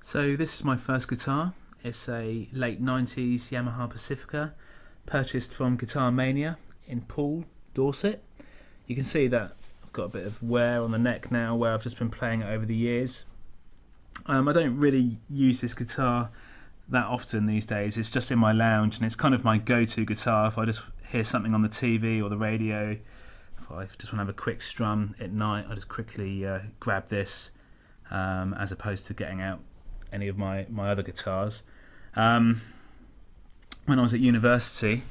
So this is my first guitar. It's a late 90s Yamaha Pacifica, purchased from Guitar Mania in Poole, Dorset. You can see that I've got a bit of wear on the neck now where I've just been playing it over the years. I don't really use this guitar that often these days. It's just in my lounge and it's kind of my go-to guitar if I just hear something on the TV or the radio. If I just want to have a quick strum at night, I just quickly grab this as opposed to getting out any of my other guitars. When I was at university,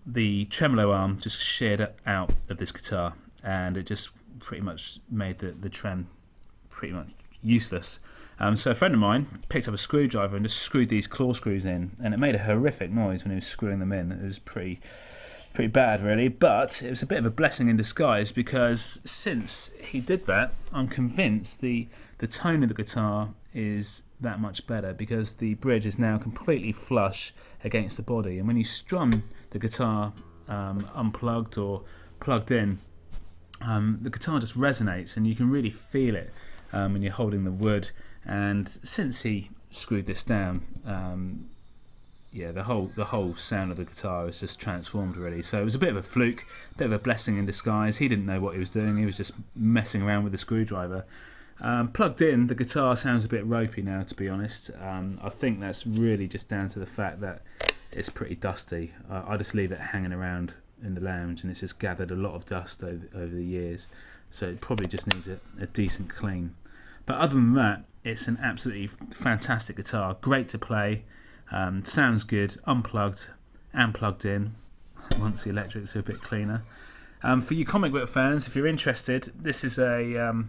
the tremolo arm just sheared out of this guitar and it just pretty much made the trem pretty much useless. So a friend of mine picked up a screwdriver and just screwed these claw screws in, and it made a horrific noise when he was screwing them in. It was pretty bad really, but it was a bit of a blessing in disguise, because since he did that, I'm convinced the tone of the guitar is that much better, because the bridge is now completely flush against the body, and when you strum the guitar unplugged or plugged in, the guitar just resonates and you can really feel it when you're holding the wood. And since he screwed this down, yeah, the whole sound of the guitar is just transformed really. So it was a bit of a fluke, a bit of a blessing in disguise. He didn't know what he was doing. He was just messing around with the screwdriver. Plugged in, the guitar sounds a bit ropey now, to be honest. I think that's really just down to the fact that it's pretty dusty. I just leave it hanging around in the lounge and it's just gathered a lot of dust over the years. So it probably just needs a decent clean. But other than that, it's an absolutely fantastic guitar. Great to play. Sounds good, unplugged and plugged in, once the electrics are a bit cleaner. For you comic book fans, if you're interested, this is a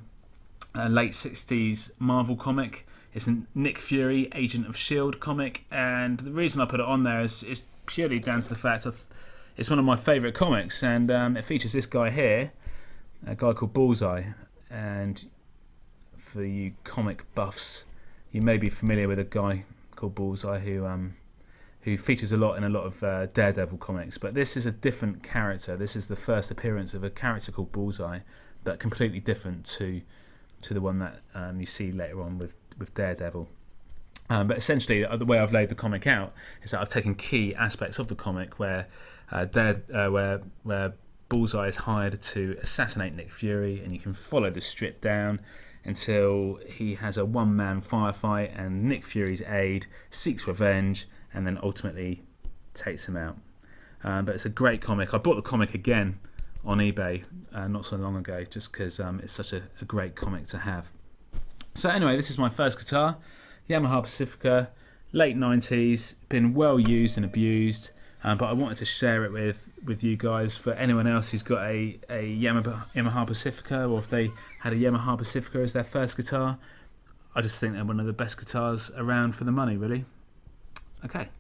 late 60s Marvel comic. It's a Nick Fury, Agent of S.H.I.E.L.D. comic, and the reason I put it on there is purely down to the fact it's one of my favourite comics, and it features this guy here, a guy called Bullseye. And for you comic buffs, you may be familiar with a guy called Bullseye who features a lot in a lot of Daredevil comics, but this is a different character. This is the first appearance of a character called Bullseye, but completely different to the one that you see later on with Daredevil. But essentially, the way I've laid the comic out is that I've taken key aspects of the comic where Bullseye is hired to assassinate Nick Fury, and you can follow the strip down until he has a one-man firefight and Nick Fury's aide seeks revenge and then ultimately takes him out. But it's a great comic. I bought the comic again on eBay not so long ago, just because it's such a great comic to have. So anyway, this is my first guitar, Yamaha Pacifica, late 90s, been well used and abused, but I wanted to share it with you guys. For anyone else who's got a Yamaha Pacifica, or if they had a Yamaha Pacifica as their first guitar, I just think they're one of the best guitars around for the money, really. Okay.